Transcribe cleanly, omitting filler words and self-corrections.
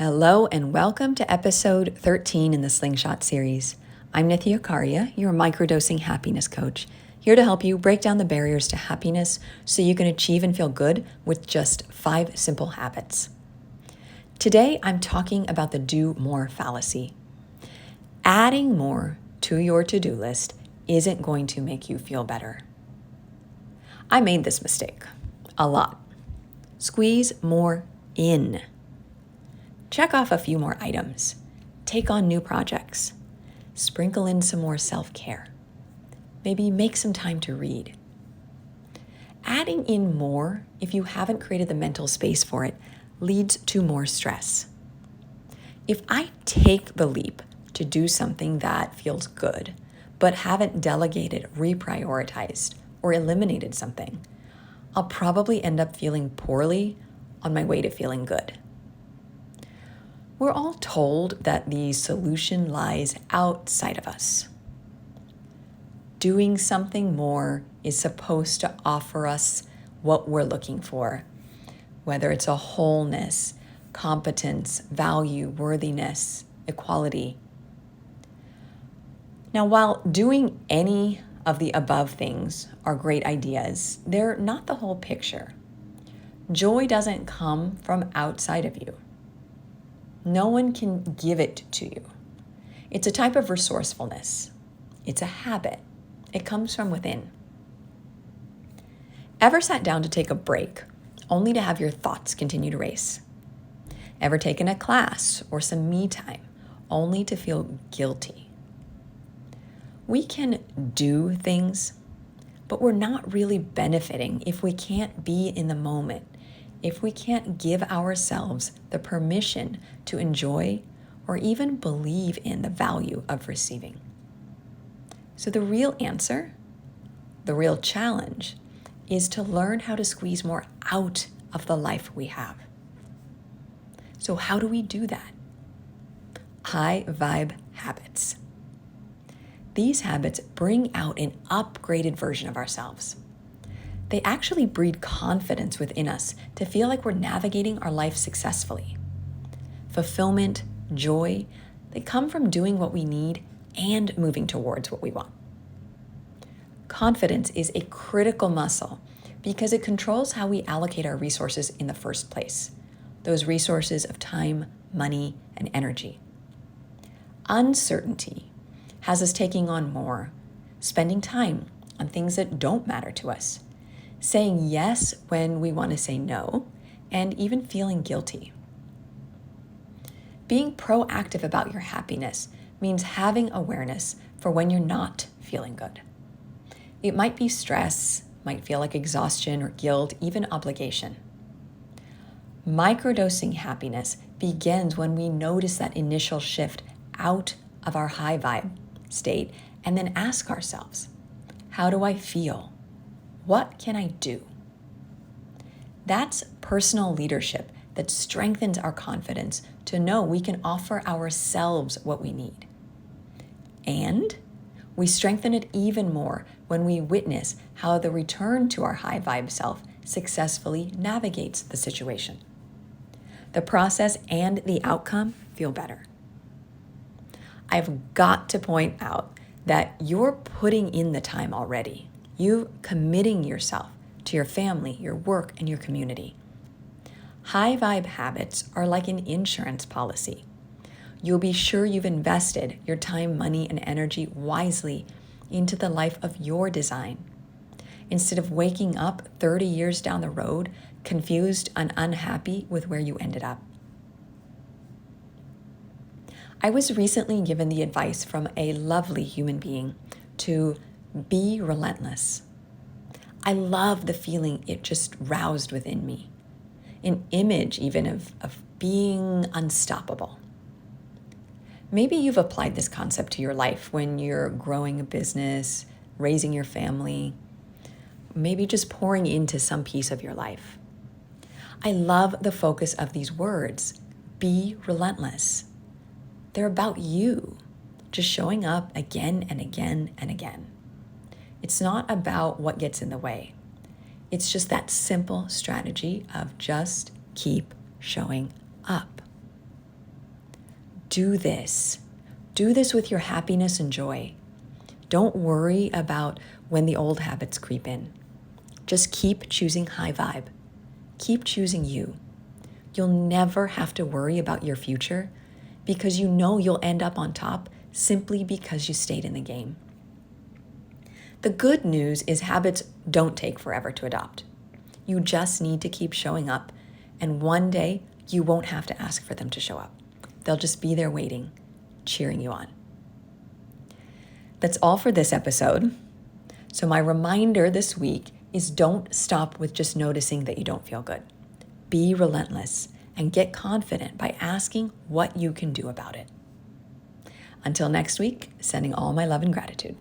Hello and welcome to episode 13 in the Slingshot series. I'm Nithya Karia, your microdosing happiness coach, here to help you break down the barriers to happiness so you can achieve and feel good with just 5 simple habits. Today, I'm talking about the do more fallacy. Adding more to your to-do list isn't going to make you feel better. I made this mistake a lot. Squeeze more in. Check off a few more items. Take on new projects. Sprinkle in some more self-care. Maybe make some time to read. Adding in more, if you haven't created the mental space for it, leads to more stress. If I take the leap to do something that feels good, but haven't delegated, reprioritized, or eliminated something, I'll probably end up feeling poorly on my way to feeling good. We're all told that the solution lies outside of us. Doing something more is supposed to offer us what we're looking for, whether it's a wholeness, competence, value, worthiness, equality. Now, while doing any of the above things are great ideas, they're not the whole picture. Joy doesn't come from outside of you. No one can give it to you. It's a type of resourcefulness. It's a habit. It comes from within. Ever sat down to take a break only to have your thoughts continue to race? Ever taken a class or some me time only to feel guilty? We can do things, but we're not really benefiting if we can't be in the moment, if we can't give ourselves the permission to enjoy or even believe in the value of receiving. So the real answer, the real challenge, is to learn how to squeeze more out of the life we have. So how do we do that? High vibe habits. These habits bring out an upgraded version of ourselves. They actually breed confidence within us to feel like we're navigating our life successfully. Fulfillment, joy, they come from doing what we need and moving towards what we want. Confidence is a critical muscle because it controls how we allocate our resources in the first place. Those resources of time, money, and energy. Uncertainty has us taking on more, spending time on things that don't matter to us, saying yes when we want to say no, and even feeling guilty. Being proactive about your happiness means having awareness for when you're not feeling good. It might be stress, might feel like exhaustion or guilt, even obligation. Microdosing happiness begins when we notice that initial shift out of our high vibe state and then ask ourselves, how do I feel? What can I do? That's personal leadership that strengthens our confidence to know we can offer ourselves what we need. And we strengthen it even more when we witness how the return to our high vibe self successfully navigates the situation. The process and the outcome feel better. I've got to point out that you're putting in the time already. You committing yourself to your family, your work, and your community. High vibe habits are like an insurance policy. You'll be sure you've invested your time, money, and energy wisely into the life of your design. Instead of waking up 30 years down the road, confused and unhappy with where you ended up. I was recently given the advice from a lovely human being to be relentless. I love the feeling it just roused within me. An image even of being unstoppable. Maybe you've applied this concept to your life when you're growing a business, raising your family, maybe just pouring into some piece of your life. I love the focus of these words, be relentless. They're about you, just showing up again and again and again. It's not about what gets in the way. It's just that simple strategy of just keep showing up. do this. Do this with your happiness and joy. Don't worry about when the old habits creep in. Just keep choosing high vibe. Keep choosing you. You'll never have to worry about your future because you know you'll end up on top simply because you stayed in the game. The good news is habits don't take forever to adopt. You just need to keep showing up, and one day you won't have to ask for them to show up. They'll just be there waiting, cheering you on. That's all for this episode. So my reminder this week is don't stop with just noticing that you don't feel good. Be relentless and get confident by asking what you can do about it. Until next week, sending all my love and gratitude.